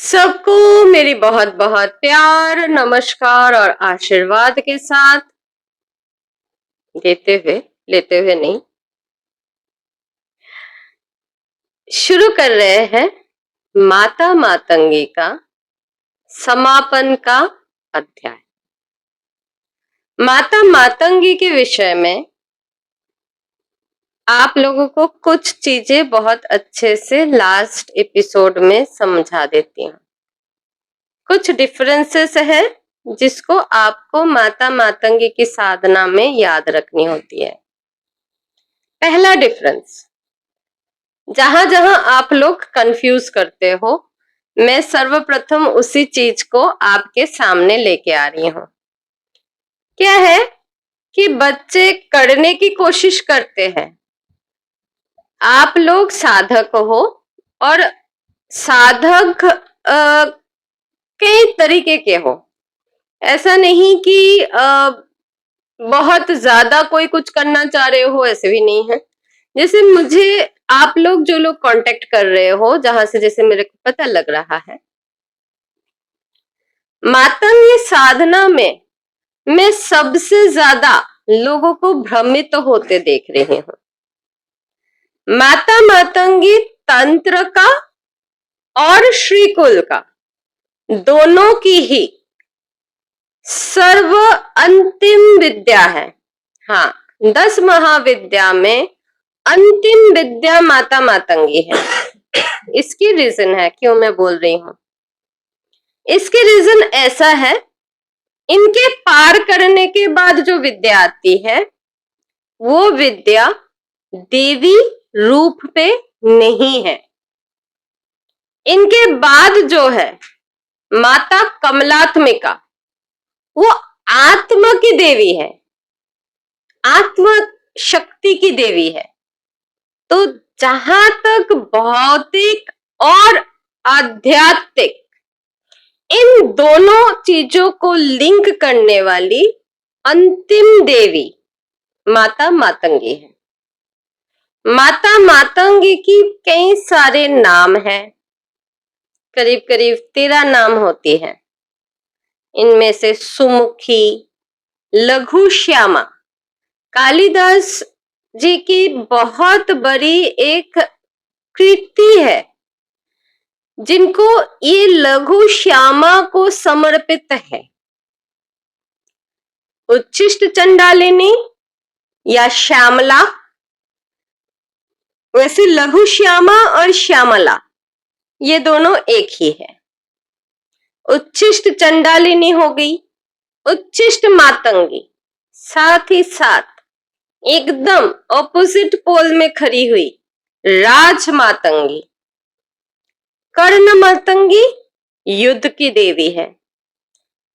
सबको मेरी बहुत बहुत प्यार, नमस्कार और आशीर्वाद के साथ लेते हुए नहीं, शुरू कर रहे हैं माता मातंगी का समापन का अध्याय। माता मातंगी के विषय में आप लोगों को कुछ चीजें बहुत अच्छे से लास्ट एपिसोड में समझा देती हूँ। कुछ डिफरेंसेस है जिसको आपको माता मातंगी की साधना में याद रखनी होती है। पहला डिफरेंस, जहां जहां आप लोग कंफ्यूज करते हो, मैं सर्वप्रथम उसी चीज को आपके सामने लेके आ रही हूं। क्या है कि बच्चे करने की कोशिश करते हैं, आप लोग साधक हो और साधक कई तरीके के हो। ऐसा नहीं कि बहुत ज्यादा कोई कुछ करना चाह रहे हो, ऐसे भी नहीं है। जैसे मुझे आप लोग जो लोग कांटेक्ट कर रहे हो, जहां से जैसे मेरे को पता लग रहा है, मातंगी साधना में मैं सबसे ज्यादा लोगों को भ्रमित होते देख रही हूँ। माता मातंगी तंत्र का और श्रीकुल का दोनों की ही सर्व अंतिम विद्या है। हाँ, 10 महाविद्या में अंतिम विद्या माता मातंगी है। इसकी रीजन है क्यों मैं बोल रही हूं। इसकी रीजन ऐसा है, इनके पार करने के बाद जो विद्या आती है वो विद्या देवी रूप पे नहीं है। इनके बाद जो है माता कमलात्मिका, वो आत्मा की देवी है, आत्मा शक्ति की देवी है। तो जहां तक भौतिक और आध्यात्मिक इन दोनों चीजों को लिंक करने वाली अंतिम देवी माता मातंगी है। माता मातंगी की कई सारे नाम हैं, करीब करीब 13 नाम होती है। इनमें से सुमुखी, लघु श्यामा, कालिदास जी की बहुत बड़ी एक कृति है जिनको ये लघु श्यामा को समर्पित है। उच्छिष्ट चंडालिनी या श्यामला, वैसे लघु श्यामा और श्यामला ये दोनों एक ही है। उच्छिष्ट चंडालिनी हो गई, उच्छिष्ट मातंगी, साथ ही साथ एकदम ऑपोजिट पोल में खड़ी हुई राज मातंगी। कर्ण मातंगी युद्ध की देवी है।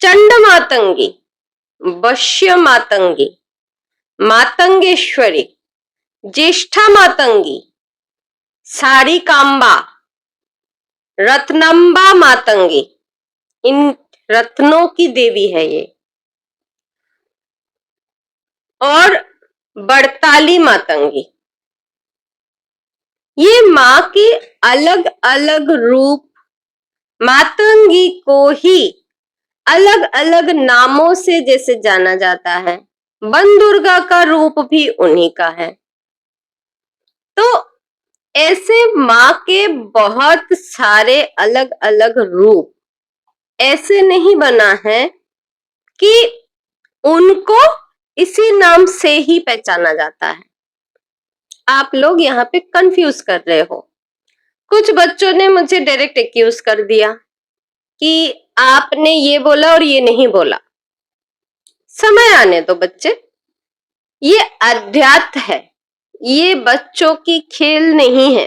चंड मातंगी, वश्य मातंगी, मातंगेश्वरी, ज्येष्ठा मातंगी, सारिकांबा, रत्नम्बा मातंगी, इन रत्नों की देवी है ये। और बड़ताली मातंगी, ये माँ के अलग अलग रूप, मातंगी को ही अलग अलग नामों से जैसे जाना जाता है, वन दुर्गा का रूप भी उन्हीं का है। तो ऐसे माँ के बहुत सारे अलग अलग रूप ऐसे नहीं बना है कि उनको इसी नाम से ही पहचाना जाता है। आप लोग यहाँ पे कंफ्यूज कर रहे हो। कुछ बच्चों ने मुझे डायरेक्ट एक्यूज कर दिया कि आपने ये बोला और ये नहीं बोला। समय आने दो बच्चे, ये अध्यात्म है, ये बच्चों की खेल नहीं है।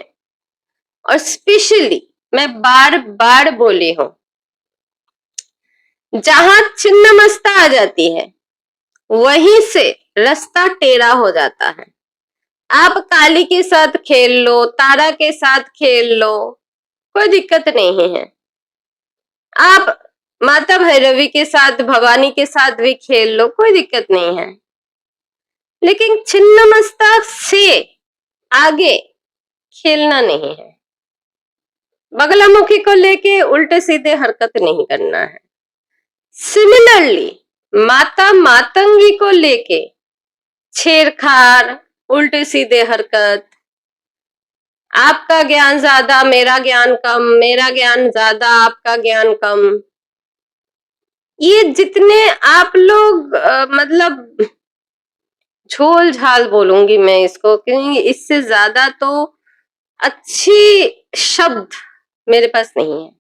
और स्पेशली मैं बार बार बोली हूं, जहां छिन्नमस्ता आ जाती है वहीं से रास्ता टेढ़ा हो जाता है। आप काली के साथ खेल लो, तारा के साथ खेल लो, कोई दिक्कत नहीं है। आप माता भैरवी के साथ, भवानी के साथ भी खेल लो, कोई दिक्कत नहीं है। लेकिन छिन्नमस्ता से आगे खेलना नहीं है। बगलामुखी को लेके उल्टे सीधे हरकत नहीं करना है। सिमिलरली माता मातंगी को लेके छेड़खाड़, उल्टे सीधे हरकत, आपका ज्ञान ज्यादा मेरा ज्ञान कम, मेरा ज्ञान ज्यादा आपका ज्ञान कम, ये जितने आप लोग मतलब झोल झाल बोलूंगी मैं इसको, क्योंकि इससे ज्यादा तो अच्छी शब्द मेरे पास नहीं है।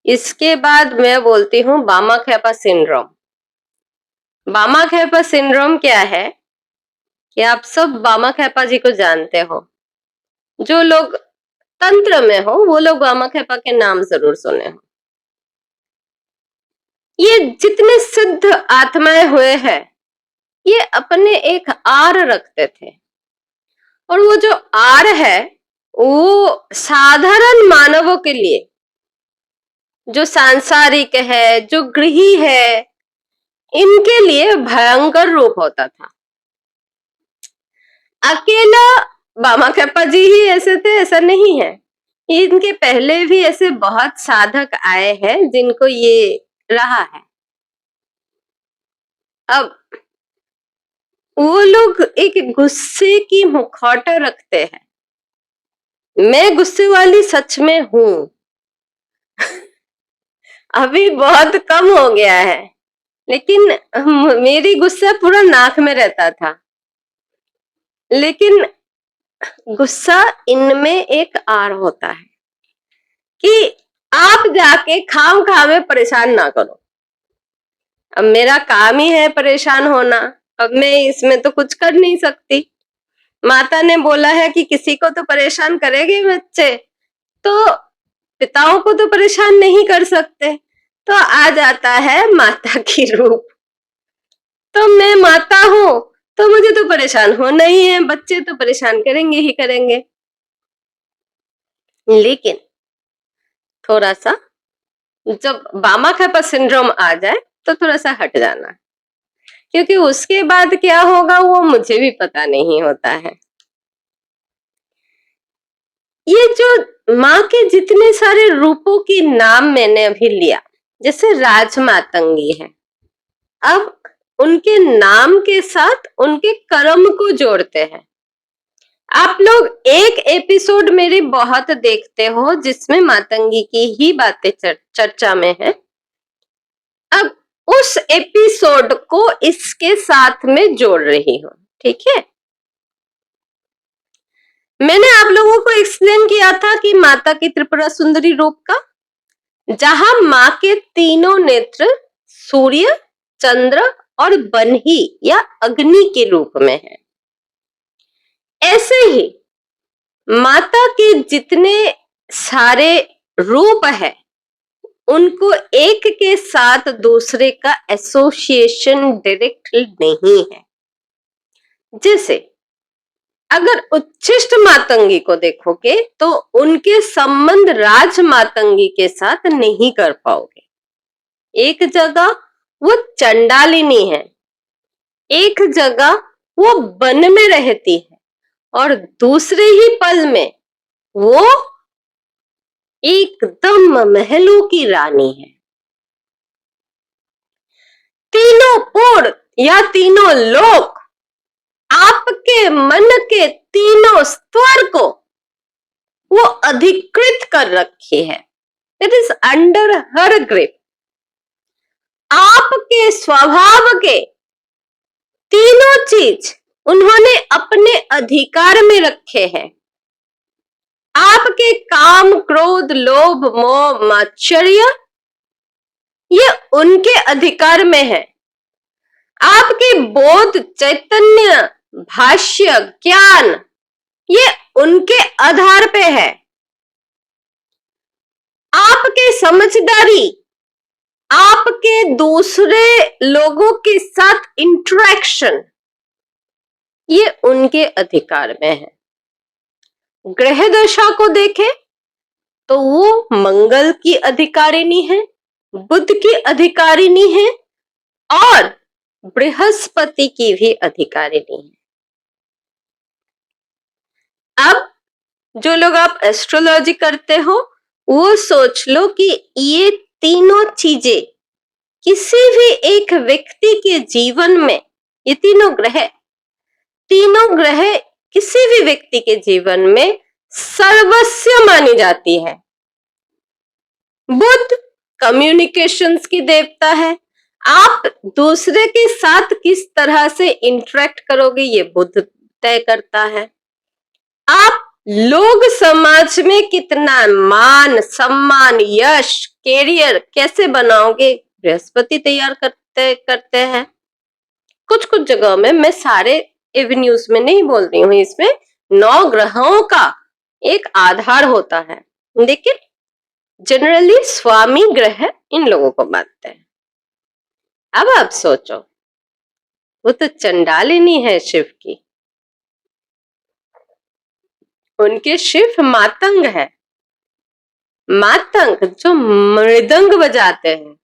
इसके बाद मैं बोलती हूँ बामा-खेपा सिंड्रोम। बामा-खेपा सिंड्रोम क्या है कि आप सब बामा-खेपा जी को जानते हो। जो लोग तंत्र में हो वो लोग बामा-खेपा के नाम जरूर सुने हो। ये जितने सिद्ध आत्माएं हुए हैं, ये अपने एक आर रखते थे, और वो जो आर है वो साधारण मानवों के लिए, जो सांसारिक है, जो गृही है, इनके लिए भयंकर रूप होता था। अकेला बामा-खेपा जी ही ऐसे थे ऐसा नहीं है, इनके पहले भी ऐसे बहुत साधक आए हैं जिनको ये रहा है। अब वो लोग एक गुस्से की मुखौटा रखते हैं। मैं गुस्से वाली सच में हूं। अभी बहुत कम हो गया है, लेकिन मेरी गुस्सा पूरा नाक में रहता था। लेकिन गुस्सा इनमें एक आर होता है कि आप जाके खाम खा में परेशान ना करो। अब मेरा काम ही है परेशान होना, अब मैं इसमें तो कुछ कर नहीं सकती। माता ने बोला है कि किसी को तो परेशान करेंगे बच्चे, तो पिताओं को तो परेशान नहीं कर सकते। तो आ जाता है माता की रूप। तो मैं माता हूं तो मुझे तो परेशान होना ही है, बच्चे तो परेशान करेंगे ही करेंगे। लेकिन थोड़ा सा जब बामा-खेपा सिंड्रोम आ जाए तो थोड़ा सा हट जाना, क्योंकि उसके बाद क्या होगा वो मुझे भी पता नहीं होता है। ये जो माँ के जितने सारे रूपों के नाम मैंने अभी लिया, जैसे राजमातंगी है, अब उनके नाम के साथ उनके कर्म को जोड़ते हैं। आप लोग एक एपिसोड मेरी बहुत देखते हो जिसमें मातंगी की ही बातें चर्चा में है। अब उस एपिसोड को इसके साथ में जोड़ रही हूँ, ठीक है। मैंने आप लोगों को एक्सप्लेन किया था कि माता की त्रिपुरा सुंदरी रूप का, जहां माँ के तीनों नेत्र सूर्य, चंद्र और बन्ही या अग्नि के रूप में है। ऐसे ही माता के जितने सारे रूप है उनको एक के साथ दूसरे का एसोसिएशन डायरेक्ट नहीं है। जैसे अगर उच्छिष्ट मातंगी को देखोगे तो उनके संबंध राज मातंगी के साथ नहीं कर पाओगे। एक जगह वो चंडालिनी है, एक जगह वो वन में रहती है, और दूसरे ही पल में वो एकदम महलों की रानी है। तीनों पुर या तीनों लोक आपके मन के तीनों स्वर को वो अधिकृत कर रखी है। It is under her grip. आपके स्वभाव के तीनों चीज उन्होंने अपने अधिकार में रखे हैं। आपके काम, क्रोध, लोभ, मोह, मात्सर्य ये उनके अधिकार में है। आपके बोध, चैतन्य, भाष्य, ज्ञान ये उनके आधार पे है। आपके समझदारी, आपके दूसरे लोगों के साथ इंटरेक्शन ये उनके अधिकार में है। ग्रह दशा को देखें तो वो मंगल की अधिकारिणी है, बुध की अधिकारिणी है और बृहस्पति की भी अधिकारिणी है। अब जो लोग आप एस्ट्रोलॉजी करते हो वो सोच लो कि ये तीनों चीजें किसी भी एक व्यक्ति के जीवन में, ये तीनों ग्रह किसी भी व्यक्ति के जीवन में सर्वस्व मानी जाती है। बुध कम्युनिकेशंस की देवता है। आप दूसरे के साथ किस तरह से इंटरेक्ट करोगे ये बुध तय करता है। आप लोग समाज में कितना मान सम्मान यश कैरियर कैसे बनाओगे बृहस्पति तैयार करते हैं। कुछ कुछ जगहों में, मैं सारे एवेन्यूज में नहीं बोल रही हूँ, इसमें 9 ग्रहों का एक आधार होता है, लेकिन जनरली स्वामी ग्रह इन लोगों को मानते हैं। अब आप सोचो, वो तो चंडालिनी है शिव की, उनके शिव मातंग है। मातंग जो मृदंग बजाते हैं,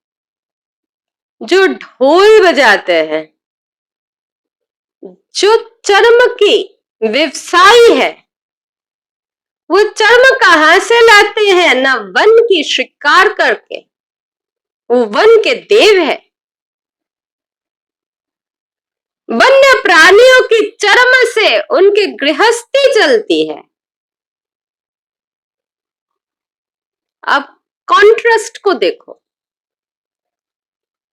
जो ढोल बजाते हैं, जो चर्म की व्यवसायी है। वो चर्म कहां से लाते हैं? ना वन की शिकार करके, वो वन के देव है। वन्य प्राणियों की चर्म से उनकी गृहस्थी चलती है। अब कॉन्ट्रास्ट को देखो,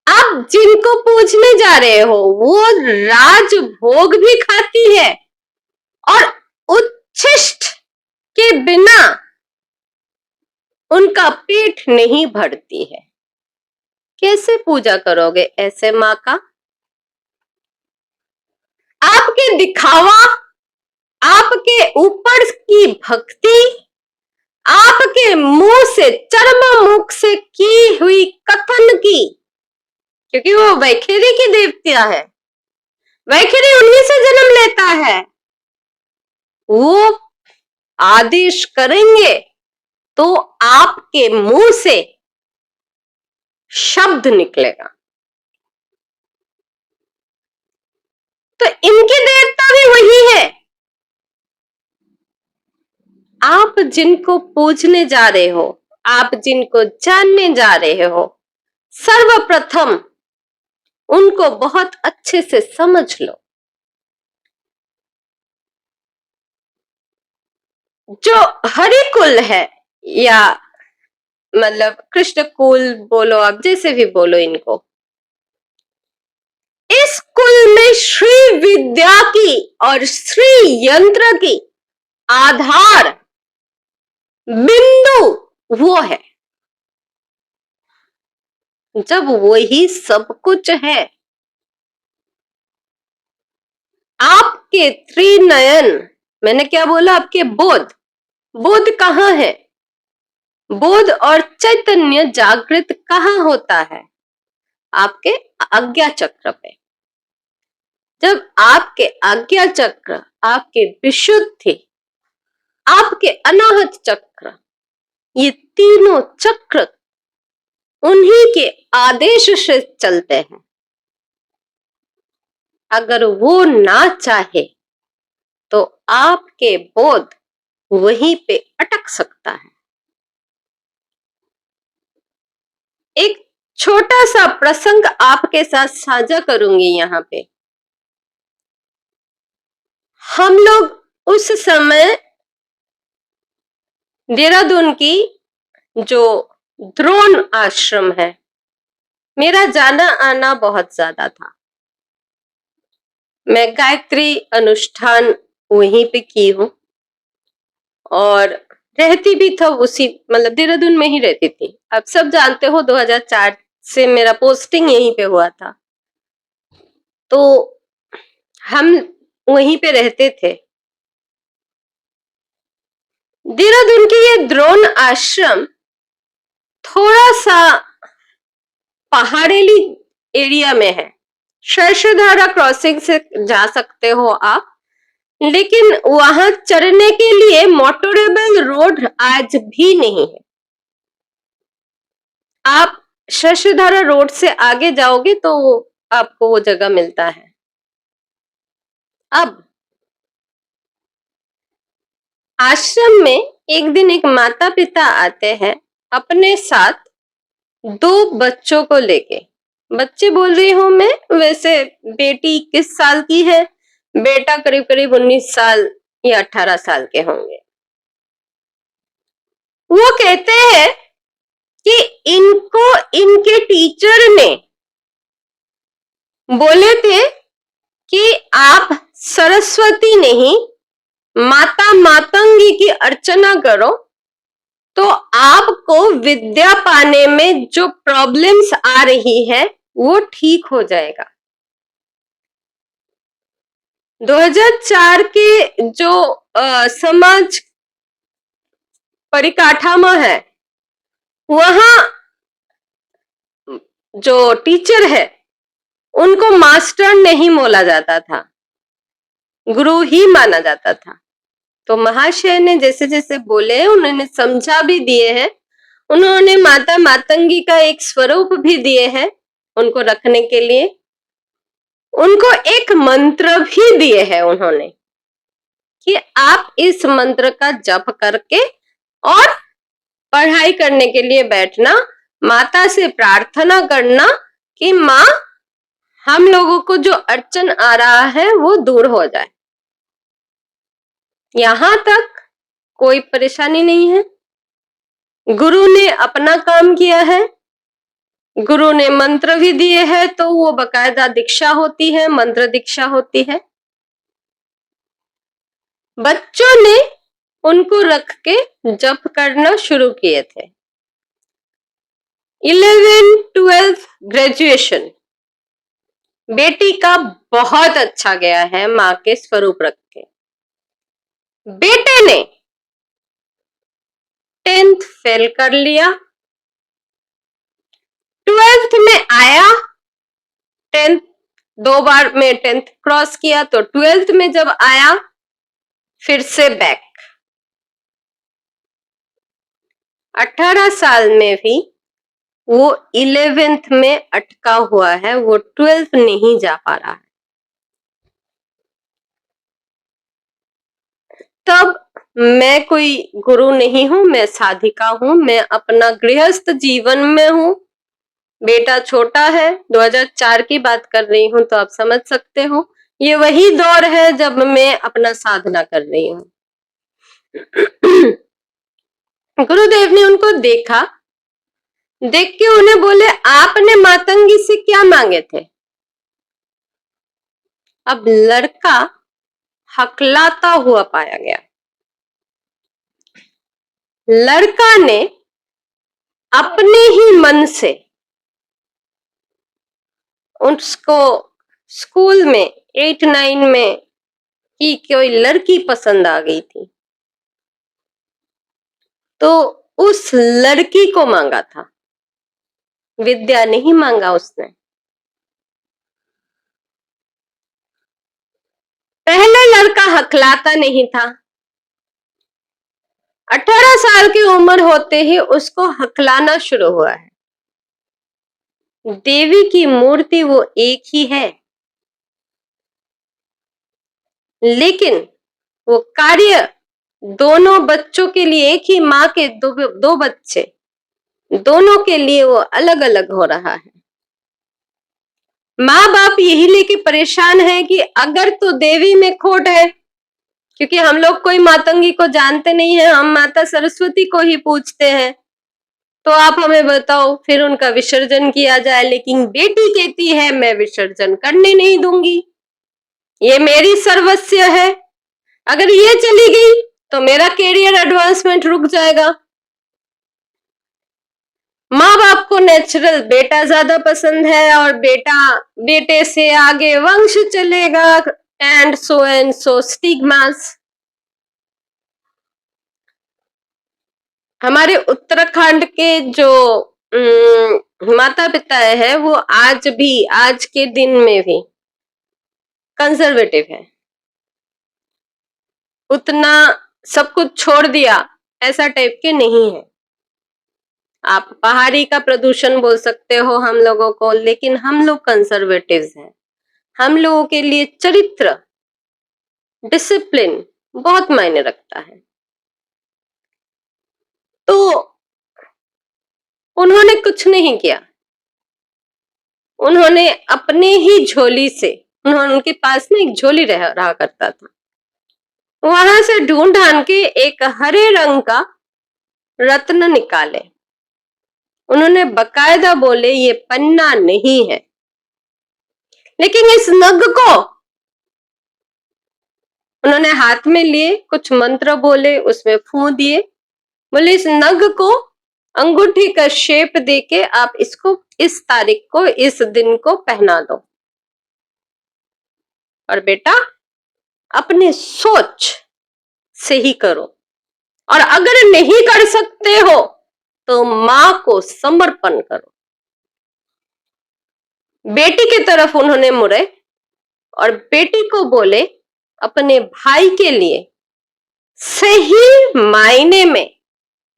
आप जिनको पूजने जा रहे हो वो राजभोग भी खाती है और उच्छिष्ट के बिना उनका पेट नहीं भरती है। कैसे पूजा करोगे ऐसे माँ का? आपके दिखावा, आपके ऊपर की भक्ति, आपके मुंह से, चर्म मुख से की हुई कथन की, क्योंकि वो वैखरी की देवता है, वैखरी उन्हीं से जन्म लेता है। वो आदेश करेंगे तो आपके मुंह से शब्द निकलेगा। तो इनकी देवता भी वही है। आप जिनको पूजने जा रहे हो, आप जिनको जानने जा रहे हो, सर्वप्रथम उनको बहुत अच्छे से समझ लो। जो हरिकुल है या मतलब कृष्ण कुल बोलो, आप जैसे भी बोलो इनको, इस कुल में श्री विद्या की और श्री यंत्र की आधार बिंदु वो है। जब वही सब कुछ है, आपके त्रिनयन, मैंने क्या बोला, आपके बोध, बोध कहाँ है? बोध और चैतन्य जागृत कहाँ होता है? आपके आज्ञा चक्र पे। जब आपके आज्ञा चक्र, आपके विशुद्धि, आपके अनाहत चक्र, ये तीनों चक्र उन्हीं के आदेश से चलते हैं। अगर वो ना चाहे तो आपके बोध वहीं पे अटक सकता है। एक छोटा सा प्रसंग आपके साथ साझा करूंगी यहाँ पे। हम लोग उस समय देहरादून की जो द्रोण आश्रम है, मेरा जाना आना बहुत ज्यादा था। मैं गायत्री अनुष्ठान वहीं पे की हूँ और रहती भी था उसी, मतलब देहरादून में ही रहती थी। आप सब जानते हो 2004 से मेरा पोस्टिंग यहीं पे हुआ था, तो हम वहीं पे रहते थे। देहरादून की ये द्रोण आश्रम थोड़ा सा पहाड़ेली एरिया में है। शर्षधारा क्रॉसिंग से जा सकते हो आप, लेकिन वहां चढ़ने के लिए मोटरेबल रोड आज भी नहीं है। आप शर्षधारा रोड से आगे जाओगे तो आपको वो जगह मिलता है। अब आश्रम में एक दिन एक माता पिता आते हैं अपने साथ 2 बच्चों को लेके। बच्चे बोल रही हूं मैं, वैसे बेटी 21 साल की है, बेटा करीब करीब 19 साल या 18 साल के होंगे। वो कहते हैं कि इनको इनके टीचर ने बोले थे कि आप सरस्वती नहीं माता मातंगी की अर्चना करो, तो आपको विद्या पाने में जो प्रॉब्लम्स आ रही है वो ठीक हो जाएगा। 2004 के जो समाज परिकाठामो है, वहां जो टीचर है उनको मास्टर नहीं बोला जाता था, गुरु ही माना जाता था। तो महाशय ने जैसे जैसे बोले उन्होंने समझा भी दिए हैं, उन्होंने माता मातंगी का एक स्वरूप भी दिए हैं उनको रखने के लिए, उनको एक मंत्र भी दिए हैं उन्होंने कि आप इस मंत्र का जप करके और पढ़ाई करने के लिए बैठना, माता से प्रार्थना करना कि माँ हम लोगों को जो अड़चन आ रहा है वो दूर हो जाए। यहां तक कोई परेशानी नहीं है। गुरु ने अपना काम किया है, गुरु ने मंत्र भी दिए हैं, तो वो बकायदा दीक्षा होती है, मंत्र दीक्षा होती है। बच्चों ने उनको रख के जप करना शुरू किए थे। 11, 12 ग्रेजुएशन बेटी का बहुत अच्छा गया है माँ के स्वरूप रख के। बेटे ने 10th फेल कर लिया, 12th में आया, 10th 2 बार में 10th क्रॉस किया, तो 12th में जब आया फिर से बैक। 18 साल में भी वो 11th में अटका हुआ है, वो 12th नहीं जा पा रहा है। तब मैं कोई गुरु नहीं हूं, मैं साधिका हूं, मैं अपना गृहस्थ जीवन में हूं। बेटा छोटा है, 2004 की बात कर रही हूं, तो आप समझ सकते हो ये वही दौर है जब मैं अपना साधना कर रही हूं। गुरुदेव ने उनको देखा, देख के उन्हें बोले आपने मातंगी से क्या मांगे थे? अब लड़का हकलाता हुआ पाया गया। लड़का ने अपने ही मन से उसको स्कूल में 8-9 में की कोई लड़की पसंद आ गई थी, तो उस लड़की को मांगा था, विद्या नहीं मांगा उसने। पहले लड़का हकलाता नहीं था, 18 साल की उम्र होते ही उसको हकलाना शुरू हुआ है। देवी की मूर्ति वो एक ही है, लेकिन वो कार्य दोनों बच्चों के लिए, एक ही माँ के दो बच्चे, दोनों के लिए वो अलग अलग हो रहा है। माँ बाप यही लेके परेशान है कि अगर तो देवी में खोट है, क्योंकि हम लोग कोई मातंगी को जानते नहीं है, हम माता सरस्वती को ही पूछते हैं, तो आप हमें बताओ फिर उनका विसर्जन किया जाए। लेकिन बेटी कहती है मैं विसर्जन करने नहीं दूंगी, ये मेरी सर्वस्व है, अगर ये चली गई तो मेरा कैरियर एडवांसमेंट रुक जाएगा। माँ बाप को नेचुरल बेटा ज्यादा पसंद है और बेटे से आगे वंश चलेगा, एंड सो स्टिग्मास। हमारे उत्तराखंड के जो माता पिता है वो आज के दिन में भी कंजर्वेटिव है, उतना सब कुछ छोड़ दिया ऐसा टाइप के नहीं है। आप पहाड़ी का प्रदूषण बोल सकते हो हम लोगों को, लेकिन हम लोग कंजर्वेटिव्स हैं। हम लोगों के लिए चरित्र, डिसिप्लिन बहुत मायने रखता है। तो उन्होंने कुछ नहीं किया, उन्होंने अपने ही झोली से, उनके पास में एक झोली रहा करता था, वहां से ढूंढ ढांड के एक हरे रंग का रत्न निकाले। उन्होंने बकायदा बोले ये पन्ना नहीं है, लेकिन इस नग को उन्होंने हाथ में लिए, कुछ मंत्र बोले, उसमें फूं दिए, बोले इस नग को अंगूठी का शेप देके आप इसको इस तारीख को, इस दिन को पहना दो, और बेटा अपने सोच से ही करो, और अगर नहीं कर सकते हो तो मां को समर्पण करो। बेटी की तरफ उन्होंने मुड़े और बेटी को बोले अपने भाई के लिए सही मायने में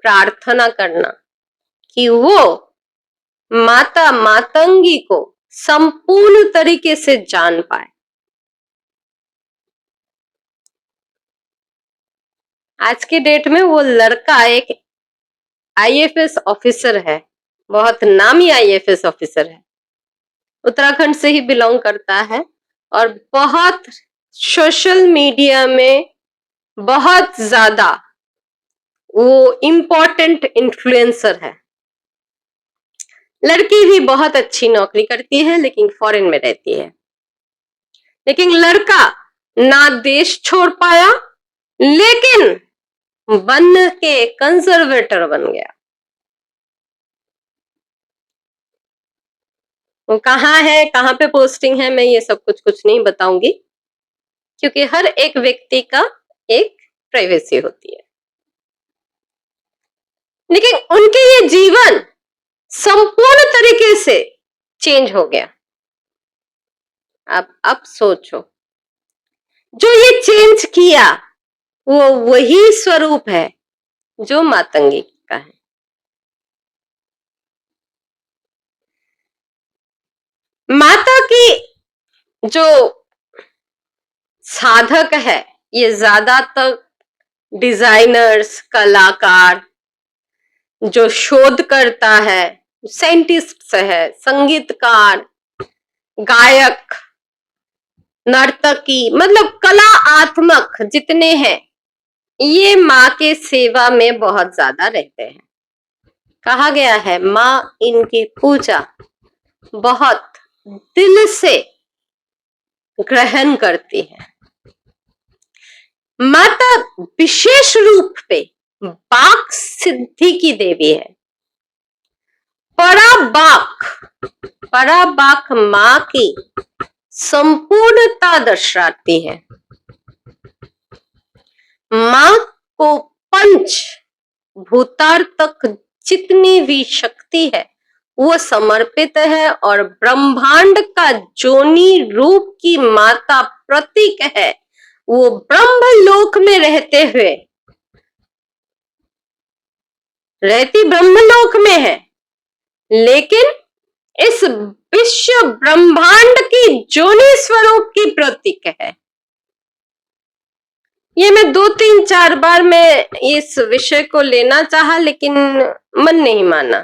प्रार्थना करना कि वो माता मातंगी को संपूर्ण तरीके से जान पाए। आज के डेट में वो लड़का एक आईएफएस ऑफिसर है, बहुत नामी आईएफएस ऑफिसर है, उत्तराखंड से ही बिलोंग करता है और बहुत सोशल मीडिया में बहुत ज्यादा वो इम्पोर्टेंट इन्फ्लुएंसर है। लड़की भी बहुत अच्छी नौकरी करती है लेकिन फॉरेन में रहती है, लेकिन लड़का ना देश छोड़ पाया, लेकिन बन के कंजर्वेटर बन गया। वो कहाँ है, कहाँ पे पोस्टिंग है, मैं ये सब कुछ नहीं बताऊंगी, क्योंकि हर एक व्यक्ति का एक प्राइवेसी होती है। लेकिन उनके ये जीवन संपूर्ण तरीके से चेंज हो गया। अब सोचो, जो ये चेंज किया वो वही स्वरूप है जो मातंगी का है। माता की जो साधक है, ये ज्यादातर डिजाइनर्स, कलाकार, जो शोध करता है, साइंटिस्ट है, संगीतकार, गायक, नर्तकी, मतलब कला आत्मक जितने हैं, ये माँ के सेवा में बहुत ज्यादा रहते हैं। कहा गया है माँ इनकी पूजा बहुत दिल से ग्रहण करती है। माता विशेष रूप पे बाक सिद्धि की देवी है। पराबाक माँ की संपूर्णता दर्शाती है। माँ को पंच भूतार तक जितनी भी शक्ति है वो समर्पित है, और ब्रह्मांड का जोनी रूप की माता प्रतीक है। वो ब्रह्मलोक में रहती ब्रह्मलोक में है, लेकिन इस विश्व ब्रह्मांड की जोनी स्वरूप की प्रतीक है। ये मैं 2-3-4 बार मैं इस विषय को लेना चाहा, लेकिन मन नहीं माना।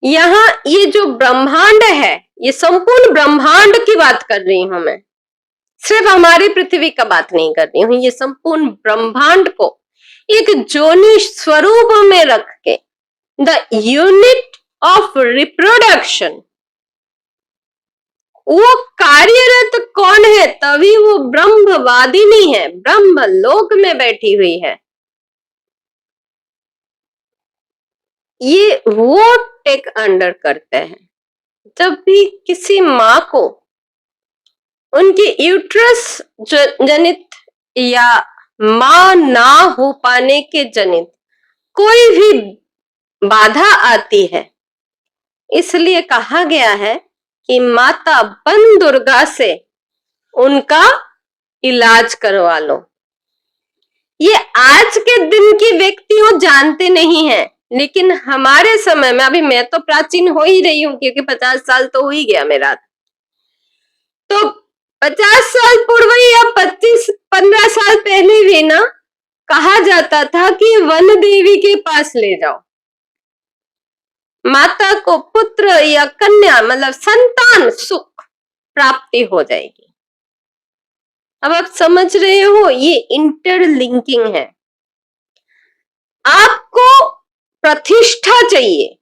यहाँ ये जो ब्रह्मांड है, ये संपूर्ण ब्रह्मांड की बात कर रही हूं मैं, सिर्फ हमारी पृथ्वी का बात नहीं कर रही हूं। ये संपूर्ण ब्रह्मांड को एक जोनी स्वरूप में रख के द यूनिट ऑफ रिप्रोडक्शन, वो कार्यरत कौन है, तभी वो ब्रह्मवादिनी है, ब्रह्मलोक में बैठी हुई है। ये वो टेक अंडर करते हैं जब भी किसी माँ को उनकी यूट्रस जनित या माँ ना हो पाने के जनित कोई भी बाधा आती है। इसलिए कहा गया है कि माता बन दुर्गा से उनका इलाज करवा लो। ये आज के दिन के व्यक्ति वो जानते नहीं है, लेकिन हमारे समय में, अभी मैं तो प्राचीन हो ही रही हूँ क्योंकि 50 साल तो हो ही गया मेरा, तो 50 साल पूर्व या 25-15 साल पहले भी ना कहा जाता था कि वन देवी के पास ले जाओ, माता को पुत्र या कन्या मतलब संतान सुख प्राप्ति हो जाएगी। अब आप समझ रहे हो, ये इंटरलिंकिंग है। आपको प्रतिष्ठा चाहिए,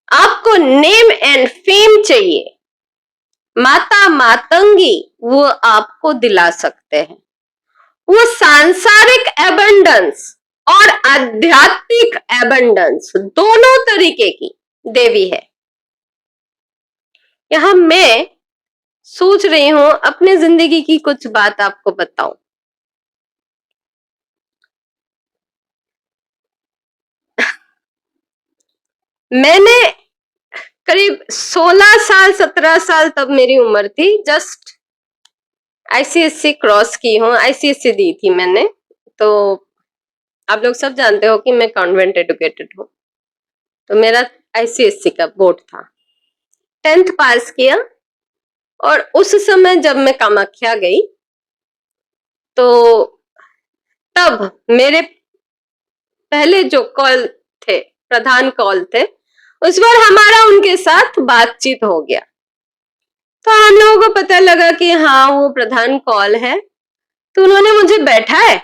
आपको नेम एंड फेम चाहिए, माता मातंगी वो आपको दिला सकते हैं। वो सांसारिक एबंडेंस और आध्यात्मिक एबंडेंस दोनों तरीके की देवी है। यहां मैं सोच रही हूं अपने जिंदगी की कुछ बात आपको बताऊं। मैंने करीब 16 साल 17 साल तब मेरी उम्र थी, जस्ट आईसीएससी क्रॉस की हूँ, आईसीएससी दी थी मैंने। तो आप लोग सब जानते हो कि मैं कॉन्वेंट एडुकेटेड हूँ, तो मेरा आईसीएससी का बोर्ड था। 10th पास किया और उस समय जब मैं कामाख्या गई तो तब मेरे पहले जो कॉल थे, प्रधान कॉल थे, उस बार हमारा उनके साथ बातचीत हो गया। तो हम लोगों को पता लगा कि हाँ वो प्रधान कॉल है, तो उन्होंने मुझे बैठाए।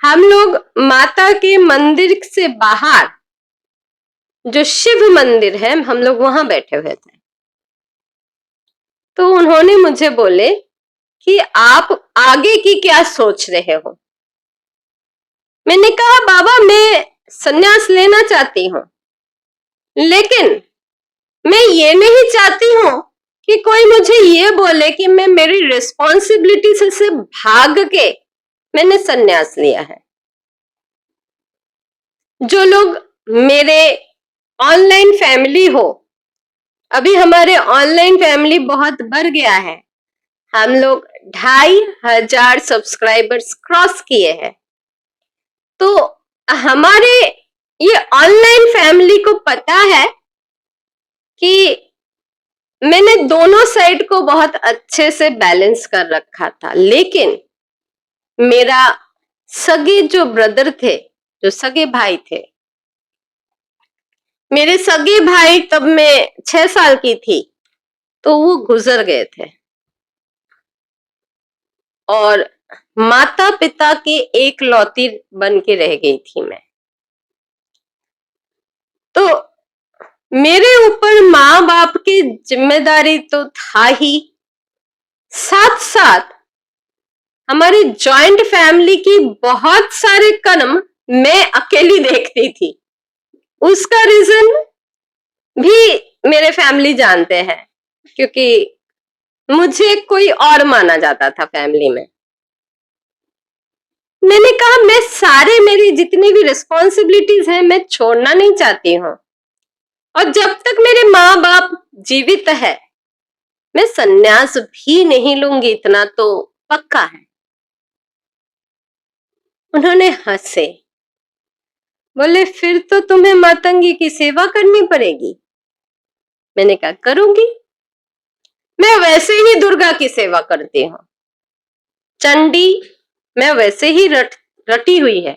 हम लोग माता के मंदिर से बाहर जो शिव मंदिर है, हम लोग वहां बैठे हुए थे। तो उन्होंने मुझे बोले कि आप आगे की क्या सोच रहे हो। मैंने कहा बाबा मैं संन्यास लेना चाहती हूँ, लेकिन मैं ये नहीं चाहती हूँ कि कोई मुझे ये बोले कि मैं मेरी रिस्पॉन्सिबिलिटी से भाग के मैंने संन्यास लिया है। जो लोग मेरे ऑनलाइन फैमिली हो, अभी हमारे ऑनलाइन फैमिली बहुत बढ़ गया है, हम लोग 2500 सब्सक्राइबर्स क्रॉस किए हैं। तो हमारे ये ऑनलाइन फैमिली को पता है कि मैंने दोनों साइड को बहुत अच्छे से बैलेंस कर रखा था। लेकिन मेरा सगे जो ब्रदर थे, जो सगे भाई थे, मेरे सगे भाई तब मैं 6 साल की थी तो वो गुजर गए थे, और माता पिता की एक लौती बन के रह गई थी मैं। तो मेरे ऊपर माँ बाप की जिम्मेदारी तो था ही, साथ साथ हमारी जॉइंट फैमिली की बहुत सारे कर्म मैं अकेली देखती थी। उसका रीजन भी मेरे फैमिली जानते हैं, क्योंकि मुझे कोई और माना जाता था फैमिली में। मैंने कहा मैं सारे मेरी जितनी भी रिस्पॉन्सिबिलिटीज हैं मैं छोड़ना नहीं चाहती हूँ, और जब तक मेरे माँ बाप जीवित है मैं संन्यास भी नहीं लूंगी, इतना तो पक्का है। उन्होंने हंसे, बोले फिर तो तुम्हें मातंगी की सेवा करनी पड़ेगी। मैंने कहा करूंगी, मैं वैसे ही दुर्गा की सेवा करती हूँ, चंडी मैं वैसे ही रटी हुई है।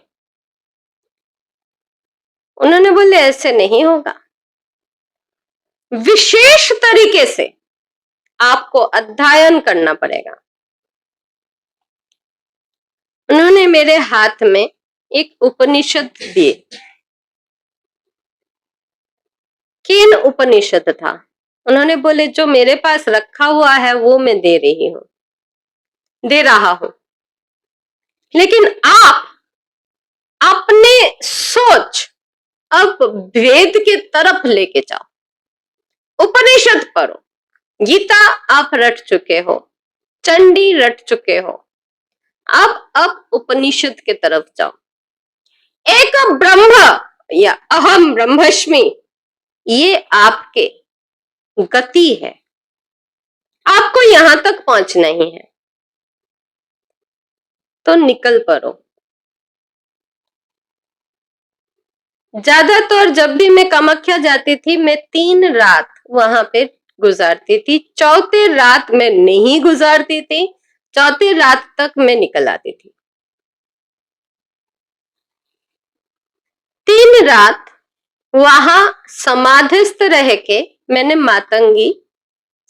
उन्होंने बोले ऐसे नहीं होगा, विशेष तरीके से आपको अध्ययन करना पड़ेगा। उन्होंने मेरे हाथ में एक उपनिषद दिए। केन उपनिषद था। उन्होंने बोले जो मेरे पास रखा हुआ है वो मैं दे रहा हूं, लेकिन आप अपने सोच अब वेद के तरफ लेके जाओ। उपनिषद पढ़ो, गीता आप रट चुके हो, चंडी रट चुके हो, अब उपनिषद के तरफ जाओ। एक ब्रह्म या अहम ब्रह्मस्मि, ये आपके गति है, आपको यहां तक पहुंचना ही है, तो निकल पड़ो। ज्यादातर जब भी मैं कामाख्या जाती थी मैं 3 रात वहां पे गुजारती थी, चौथे रात मैं नहीं गुजारती थी, चौथी रात तक मैं निकल आती थी। 3 रात वहां समाधिस्थ रह के मैंने मातंगी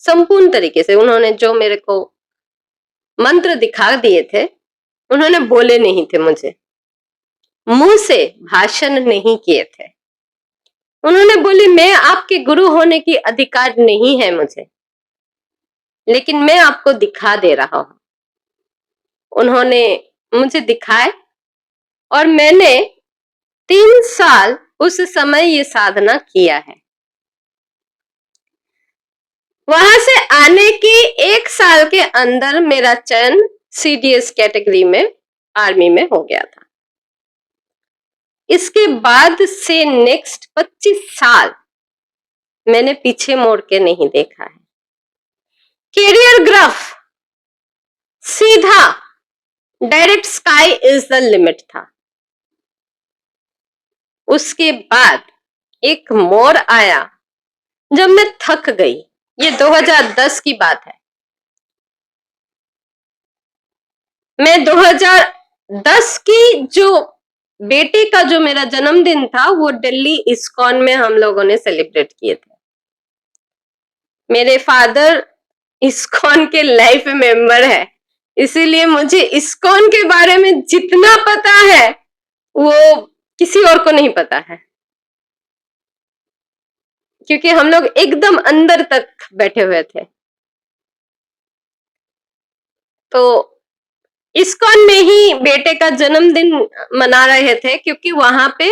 संपूर्ण तरीके से, उन्होंने जो मेरे को मंत्र दिखा दिए थे, उन्होंने बोले नहीं थे, मुझे मुंह से भाषण नहीं किए थे। उन्होंने बोली मैं आपके गुरु होने की अधिकार नहीं है मुझे, लेकिन मैं आपको दिखा दे रहा हूं। उन्होंने मुझे दिखाए और मैंने 3 साल उस समय ये साधना किया है। वहां से आने की 1 साल के अंदर मेरा चयन CDS कैटेगरी में आर्मी में हो गया था। इसके बाद से नेक्स्ट 25 साल मैंने पीछे मोड़ के नहीं देखा है। कैरियर ग्राफ सीधा direct sky is the limit था। उसके बाद एक मोड़ आया जब मैं थक गई। ये 2010 की बात है। मैं 2010 की जो बेटे का जो मेरा जन्मदिन था वो दिल्ली इस्कॉन में हम लोगों ने सेलिब्रेट किए थे। मेरे फादर इस्कॉन के लाइफ मेंबर है, इसीलिए मुझे इस्कॉन के बारे में जितना पता है वो किसी और को नहीं पता है, क्योंकि हम लोग एकदम अंदर तक बैठे हुए थे। तो इस्कॉन में ही बेटे का जन्मदिन मना रहे थे, क्योंकि वहां पे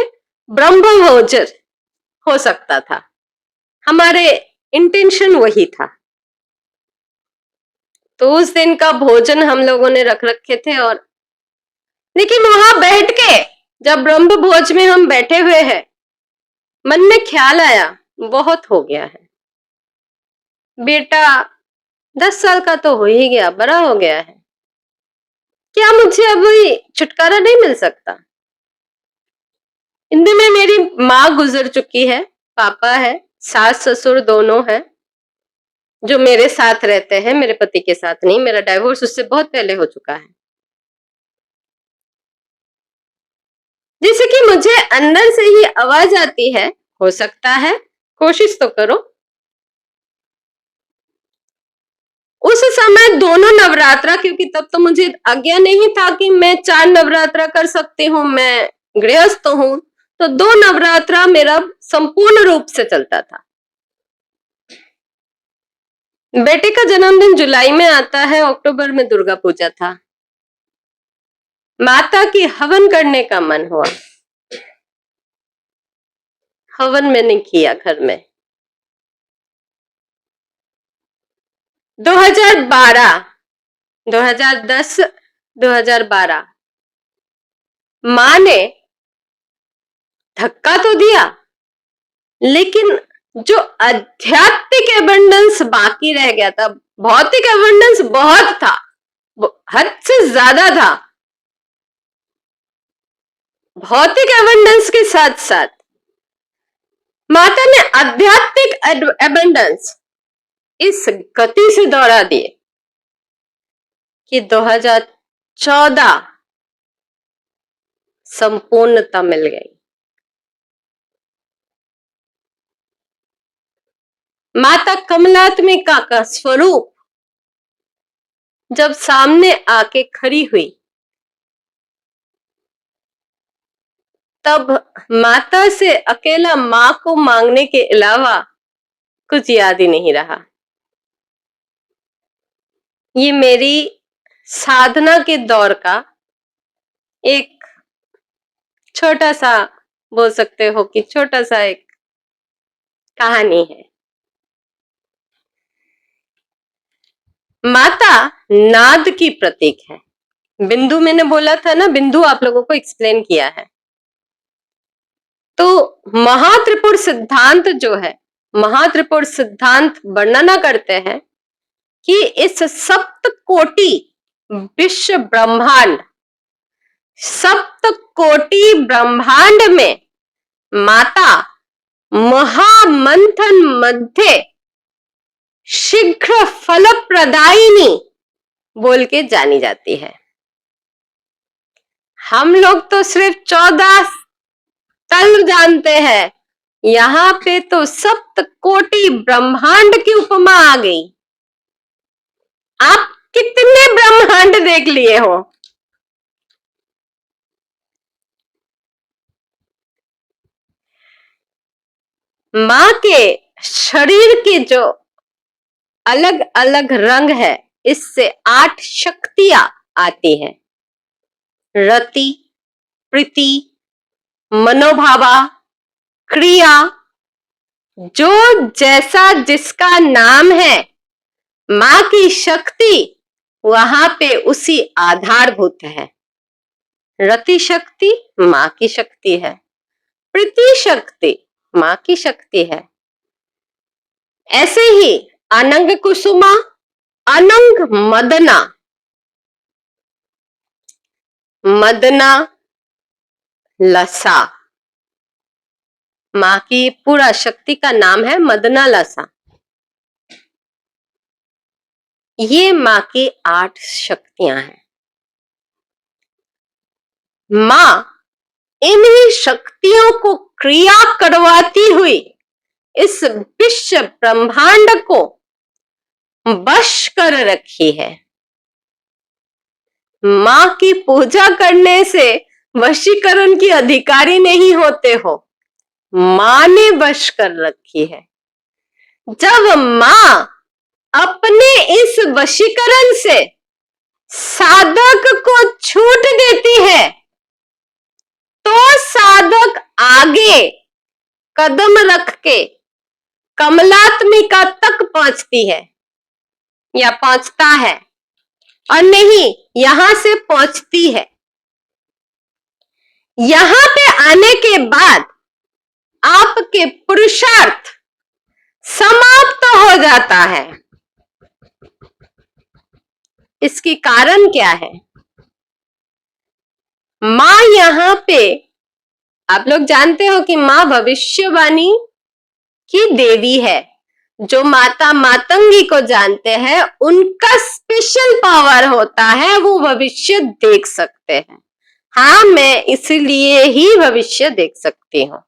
ब्रह्म भोजन हो सकता था। हमारे इंटेंशन वही था। तो उस दिन का भोजन हम लोगों ने रख रखे थे। और लेकिन वहां बैठ के जब ब्रह्म भोज में हम बैठे हुए हैं, मन में ख्याल आया बहुत हो गया है, बेटा 10 साल का तो हो ही गया, बड़ा हो गया है, क्या मुझे अभी छुटकारा नहीं मिल सकता? हिंदी में मेरी माँ गुजर चुकी है, पापा है, सास ससुर दोनों है जो मेरे साथ रहते हैं, मेरे पति के साथ नहीं। मेरा डाइवोर्स उससे बहुत पहले हो चुका है। जैसे कि मुझे अंदर से ही आवाज आती है, हो सकता है, कोशिश तो करो। उस समय दोनों नवरात्रा, क्योंकि तब तो मुझे आज्ञा नहीं था कि मैं 4 नवरात्रा कर सकती हूँ, मैं गृहस्थ हूँ, तो 2 नवरात्रा मेरा संपूर्ण रूप से चलता था। बेटे का जन्मदिन जुलाई में आता है, अक्टूबर में दुर्गा पूजा था। माता की हवन करने का मन हुआ, हवन मैंने किया घर में। 2012, 2010, 2012 माँ ने धक्का तो दिया, लेकिन जो आध्यात्मिक एबंडेंस बाकी रह गया था, भौतिक एबंडेंस बहुत था, हद से ज्यादा था। भौतिक एबंडेंस के साथ साथ माता ने आध्यात्मिक एबंडेंस इस गति से दौड़ा दिए कि 2014 संपूर्णता मिल गई। माता कमलात्मिका का स्वरूप जब सामने आके खड़ी हुई, तब माता से अकेला माँ को मांगने के अलावा कुछ याद ही नहीं रहा। ये मेरी साधना के दौर का एक छोटा सा, बोल सकते हो कि छोटा सा एक कहानी है। माता नाद की प्रतीक है। बिंदु मैंने बोला था ना, बिंदु आप लोगों को एक्सप्लेन किया है। तो महात्रिपुर सिद्धांत जो है, महात्रिपुर सिद्धांत वर्णना करते हैं कि इस सप्त कोटि विश्व ब्रह्मांड, सप्त कोटि ब्रह्मांड में माता महामंथन मध्य शीघ्र फल प्रदायिनी बोल के जानी जाती है। हम लोग तो सिर्फ 14 तल जानते हैं, यहाँ पे तो सप्त कोटि ब्रह्मांड की उपमा आ गई। आप कितने ब्रह्मांड देख लिए हो? माँ के शरीर के जो अलग अलग रंग है, इससे 8 शक्तियां आती हैं। रति, प्रीति, मनोभावा, क्रिया, जो जैसा जिसका नाम है, माँ की शक्ति वहां पे उसी आधारभूत है। रति शक्ति माँ की शक्ति है, प्रीति शक्ति माँ की शक्ति है। ऐसे ही अनंग कुसुमा, अनंग मदना, मदना लसा, माँ की पूरा शक्ति का नाम है मदना लसा। ये माँ की 8 शक्तियां हैं। माँ इन्हीं शक्तियों को क्रिया करवाती हुई इस विश्व ब्रह्मांड को वश कर रखी है। माँ की पूजा करने से वशीकरण की अधिकारी नहीं होते हो, माँ ने वश कर रखी है। जब माँ अपने इस वशीकरण से साधक को छूट देती है, तो साधक आगे कदम रख के कमलात्मिका तक पहुंचती है या पहुंचता है, और नहीं यहां से पहुंचती है। यहां पे आने के बाद आपके पुरुषार्थ समाप्त हो जाता है। इसकी कारण क्या है? माँ यहाँ पे, आप लोग जानते हो कि माँ भविष्यवाणी की देवी है। जो माता मातंगी को जानते हैं, उनका स्पेशल पावर होता है, वो भविष्य देख सकते हैं। हाँ, मैं इसलिए ही भविष्य देख सकती हूँ।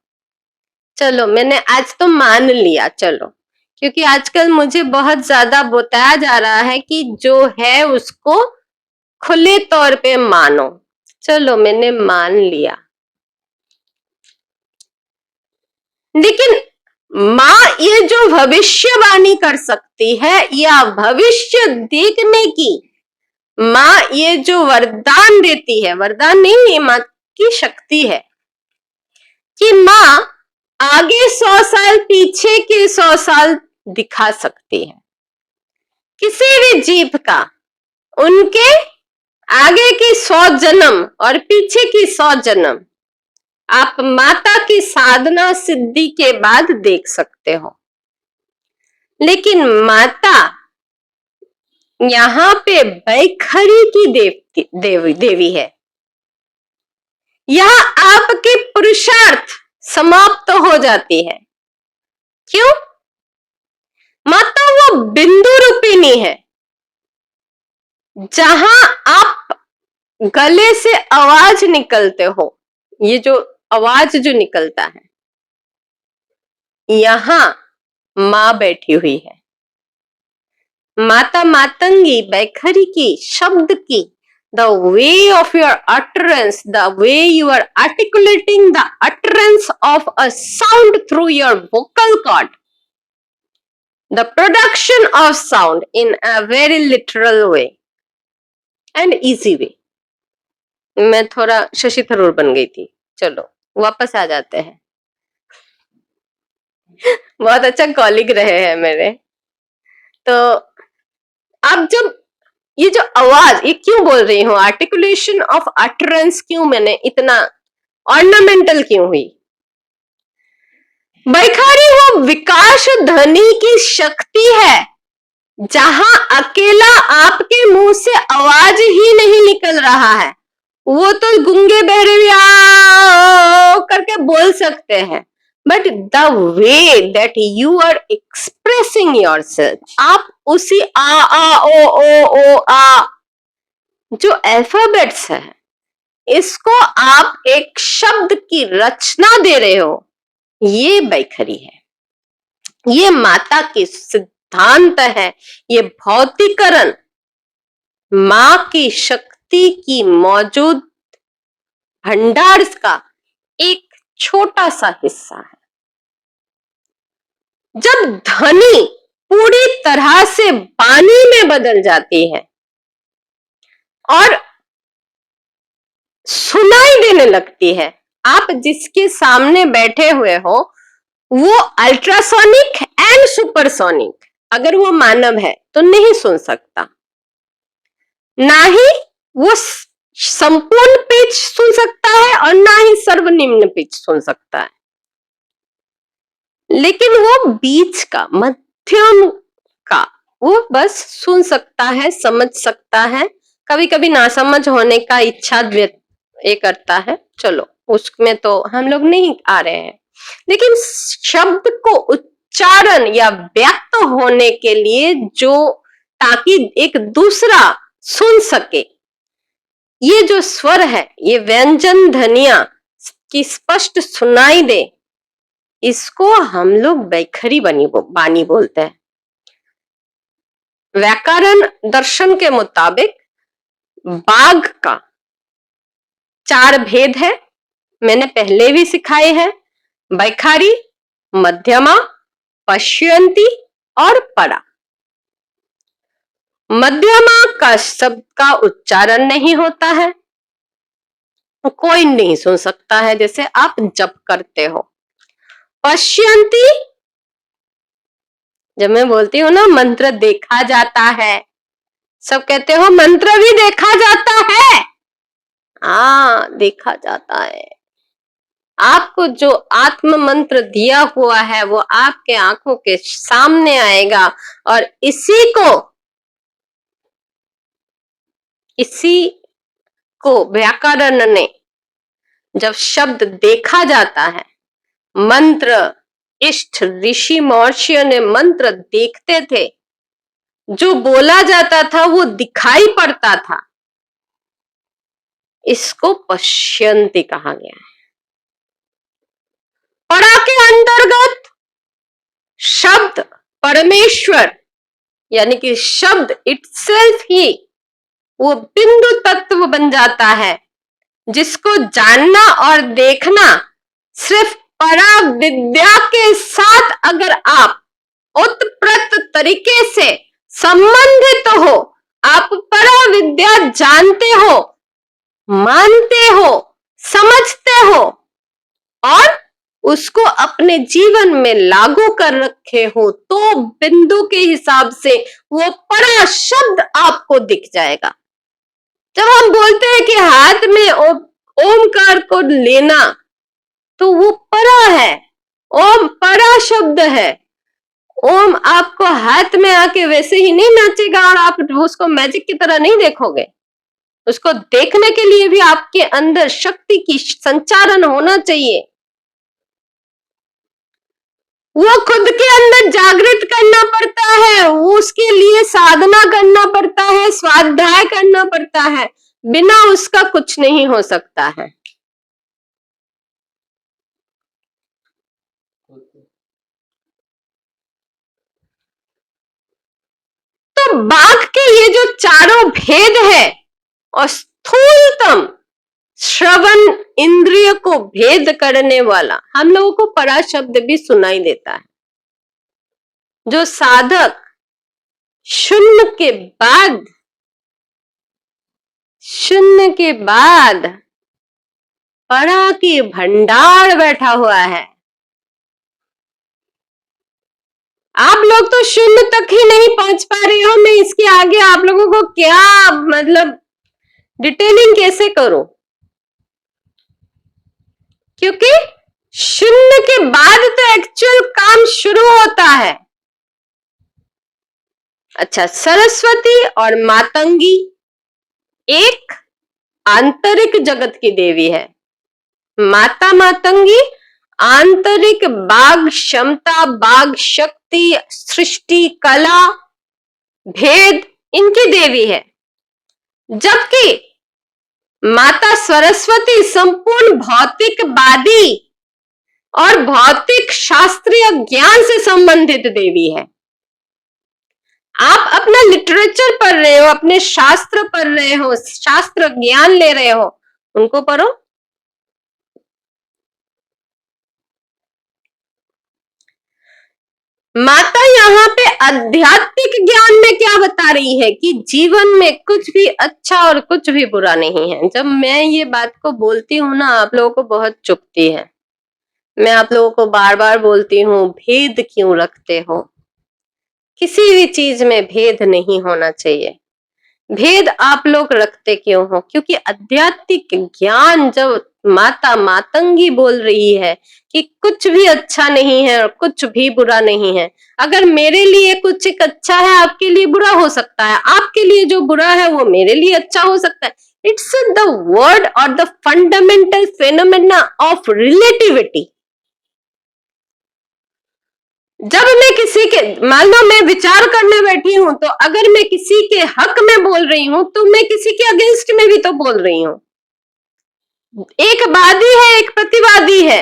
चलो, मैंने आज तो मान लिया, चलो, क्योंकि आजकल मुझे बहुत ज्यादा बताया जा रहा है कि जो है उसको खुले तौर पे मानो। चलो, मैंने मान लिया। लेकिन माँ ये जो भविष्यवाणी कर सकती है या भविष्य देखने की माँ ये जो वरदान देती है, वरदान नहीं, ये माँ की शक्ति है कि माँ आगे 100 साल पीछे के 100 साल दिखा सकती है किसी भी जीव का। उनके आगे की 100 जन्म और पीछे की 100 जन्म आप माता की साधना सिद्धि के बाद देख सकते हो। लेकिन माता यहाँ पे बैखरी की देवी है। यहाँ आपकी पुरुषार्थ समाप्त हो जाती है। क्यों? माता वो बिंदु रूपिणी है, जहां आप गले से आवाज निकलते हो, ये जो आवाज जो निकलता है, यहाँ माँ बैठी हुई है। माता मातंगी बैखरी की शब्द की, the way of your utterance, the way you are articulating the utterance of a sound through your vocal cord, the production of sound in a very literal way and easy way. मैं थोड़ा शशि थरूर बन गई थी। चलो वापस आ जाते हैं। बहुत अच्छा कॉलिग रहे हैं मेरे। तो अब जब ये जो आवाज, ये क्यों बोल रही हूँ, आर्टिकुलेशन ऑफ अटरेंस क्यों मैंने इतना ऑर्नामेंटल क्यों हुई? बैखारी वो विकास ध्वनि की शक्ति है, जहां अकेला आपके मुंह से आवाज ही नहीं निकल रहा है, वो तो गूंगे बहरे भी करके बोल सकते हैं, but the way that you are expressing yourself, आप उसी आ ओ आ जो अल्फाबेट्स है, इसको आप एक शब्द की रचना दे रहे हो, ये बैखरी है। ये माता की सिद्धांत है, ये भौतिकरण मां की शक्ति की मौजूद भंडार का एक छोटा सा हिस्सा है। जब ध्वनि पूरी तरह से वाणी में बदल जाती है और सुनाई देने लगती है, आप जिसके सामने बैठे हुए हो वो अल्ट्रासोनिक एंड सुपरसोनिक, अगर वो मानव है तो नहीं सुन सकता, ना ही वो संपूर्ण पिच सुन सकता है और ना ही सर्वनिम्न पिच सुन सकता है, लेकिन वो बीच का, मध्यम का वो बस सुन सकता है, समझ सकता है। कभी कभी नासमझ होने का इच्छा ये करता है, चलो उसमें तो हम लोग नहीं आ रहे हैं, लेकिन शब्द को उच्चारण या व्यक्त होने के लिए जो, ताकि एक दूसरा सुन सके, ये जो स्वर है, ये व्यंजन ध्वनियां की स्पष्ट सुनाई दे, इसको हम लोग बैखरी बानी बोलते हैं। व्याकरण दर्शन के मुताबिक बाघ का 4 भेद है, मैंने पहले भी सिखाए हैं, बैखारी, मध्यमा, पश्यंती और परा। मध्यमा का शब्द का उच्चारण नहीं होता है, कोई नहीं सुन सकता है, जैसे आप जप करते हो। पश्यंती, जब मैं बोलती हूँ ना मंत्र देखा जाता है, सब कहते हो मंत्र भी देखा जाता है। हाँ, देखा जाता है। आपको जो आत्म मंत्र दिया हुआ है वो आपके आंखों के सामने आएगा, और इसी को व्याकरण ने, जब शब्द देखा जाता है, मंत्र, इष्ट ऋषि महर्षियों ने मंत्र देखते थे, जो बोला जाता था वो दिखाई पड़ता था, इसको पश्यंती कहा गया है। परा के अंतर्गत शब्द परमेश्वर, यानी कि शब्द इटसेल्फ ही वो बिंदु तत्व बन जाता है, जिसको जानना और देखना सिर्फ परा विद्या के साथ अगर आप उत्प्रत तरीके से संबंधित हो, आप परा विद्या जानते हो, मानते हो, समझते हो और उसको अपने जीवन में लागू कर रखे हो, तो बिंदु के हिसाब से वो परा शब्द आपको दिख जाएगा। जब हम बोलते हैं कि हाथ में ओमकार को लेना, तो वो परा है, ओम परा शब्द है। ओम आपको हाथ में आके वैसे ही नहीं नाचेगा और आप उसको मैजिक की तरह नहीं देखोगे, उसको देखने के लिए भी आपके अंदर शक्ति की संचारण होना चाहिए, वो खुद के अंदर जागृत करना पड़ता है, उसके लिए साधना करना पड़ता है, स्वाध्याय करना पड़ता है, बिना उसका कुछ नहीं हो सकता है। तो बाघ के ये जो चारों भेद है, और स्थूलतम श्रवण इंद्रिय को भेद करने वाला, हम लोगों को परा शब्द भी सुनाई देता है। जो साधक शून्य के बाद परा की भंडार बैठा हुआ है। आप लोग तो शून्य तक ही नहीं पहुंच पा रहे हो, मैं इसके आगे आप लोगों को क्या मतलब डिटेलिंग कैसे करूं, क्योंकि शून्य के बाद तो एक्चुअल काम शुरू होता है। अच्छा, सरस्वती और मातंगी एक आंतरिक जगत की देवी है। माता मातंगी आंतरिक बाघ क्षमता, बाघ शक्ति, सृष्टि, कला, भेद, इनकी देवी है। जबकि माता सरस्वती संपूर्ण भौतिकवादी और भौतिक शास्त्रीय ज्ञान से संबंधित देवी है। आप अपना लिटरेचर पढ़ रहे हो, अपने शास्त्र पढ़ रहे हो, शास्त्र ज्ञान ले रहे हो, उनको पढ़ो। माता यहाँ पे आध्यात्मिक ज्ञान में क्या बता रही है कि जीवन में कुछ भी अच्छा और कुछ भी बुरा नहीं है। जब मैं ये बात को बोलती हूँ ना, आप लोगों को बहुत चुभती है। मैं आप लोगों को बार बार बोलती हूँ, भेद क्यों रखते हो? किसी भी चीज में भेद नहीं होना चाहिए। भेद आप लोग रखते क्यों हो? क्योंकि आध्यात्मिक ज्ञान जब माता मातंगी बोल रही है कि कुछ भी अच्छा नहीं है और कुछ भी बुरा नहीं है। अगर मेरे लिए कुछ एक अच्छा है, आपके लिए बुरा हो सकता है, आपके लिए जो बुरा है वो मेरे लिए अच्छा हो सकता है। इट्स द वर्ड और the fundamental phenomena of relativity. जब मैं किसी के, मान लो मैं विचार करने बैठी हूं, तो अगर मैं किसी के हक में बोल रही हूं तो मैं किसी के अगेंस्ट में भी तो बोल रही हूं। एक वादी है, एक प्रतिवादी है,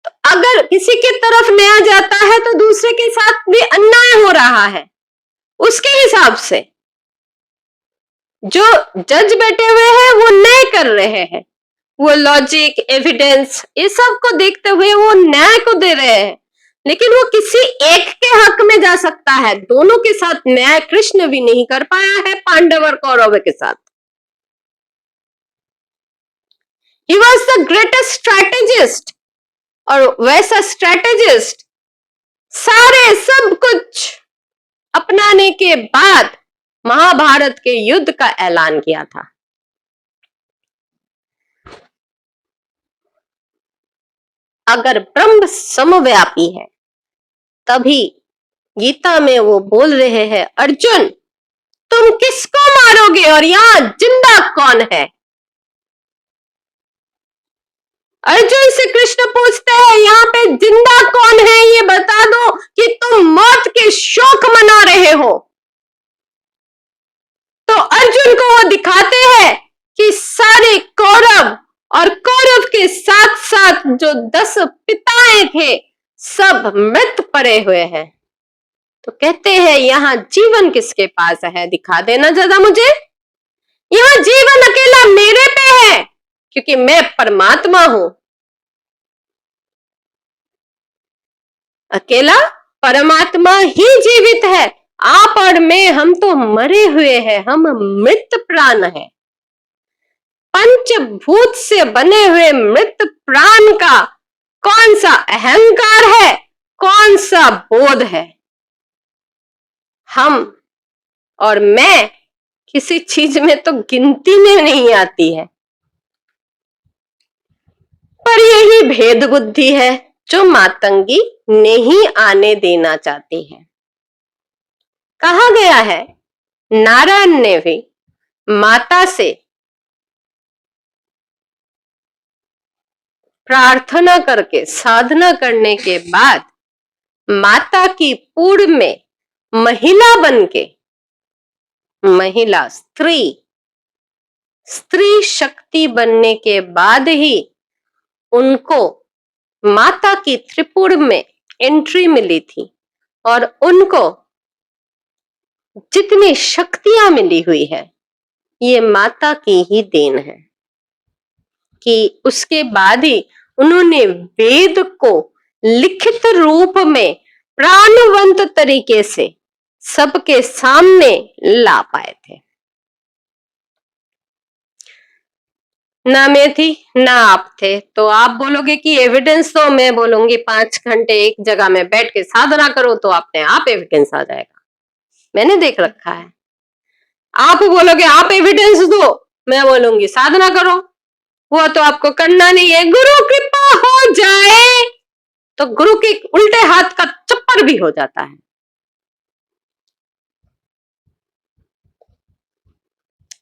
तो अगर किसी की तरफ न्याय जाता है तो दूसरे के साथ भी अन्याय हो रहा है। उसके हिसाब से जो जज बैठे हुए हैं वो न्याय कर रहे हैं, वो लॉजिक, एविडेंस, ये सब को देखते हुए वो न्याय को दे रहे हैं। लेकिन वो किसी एक के हक में जा सकता है, दोनों के साथ न्याय कृष्ण भी नहीं कर पाया है पांडव और कौरव के साथ। He was the greatest strategist, और वैसा स्ट्रैटेजिस्ट सारे सब कुछ अपनाने के बाद महाभारत के युद्ध का ऐलान किया था। अगर ब्रह्म समव्यापी है, तभी गीता में वो बोल रहे हैं, अर्जुन तुम किसको मारोगे और यहाँ जिंदा कौन है? अर्जुन से कृष्ण पूछते हैं, यहाँ पे जिंदा कौन है, ये बता दो कि तुम मौत के शोक मना रहे हो। तो अर्जुन को वो दिखाते हैं कि सारे कौरव और कौरव के साथ साथ जो 10 पिताएं थे सब मृत पड़े हुए हैं। तो कहते हैं यहाँ जीवन किसके पास है, दिखा देना जरा मुझे। यहाँ जीवन अकेला मेरे पे है, क्योंकि मैं परमात्मा हूं। अकेला परमात्मा ही जीवित है। आप और मैं, हम तो मरे हुए हैं, हम मृत प्राण हैं। पंचभूत से बने हुए मृत प्राण का कौन सा अहंकार है, कौन सा बोध है? हम और मैं किसी चीज में तो गिनती में नहीं आती है। पर यही भेद बुद्धि है जो मातंगी नहीं आने देना चाहती है। कहा गया है, नारायण ने भी माता से प्रार्थना करके, साधना करने के बाद माता की पूर्व में महिला बनके, महिला स्त्री शक्ति बनने के बाद ही उनको माता की त्रिपुर में एंट्री मिली थी, और उनको जितनी शक्तियां मिली हुई है ये माता की ही देन है कि उसके बाद ही उन्होंने वेद को लिखित रूप में प्राणवंत तरीके से सबके सामने ला पाए थे। ना मैं थी ना आप थे, तो आप बोलोगे कि एविडेंस दो, मैं बोलूंगी 5 घंटे एक जगह में बैठ के साधना करो तो अपने आप एविडेंस आ जाएगा। मैंने देख रखा है। आप बोलोगे आप एविडेंस दो, मैं बोलूंगी साधना करो। वो तो आपको करना नहीं है। गुरु कृपा हो जाए तो गुरु के उल्टे हाथ का चप्पल भी हो जाता है।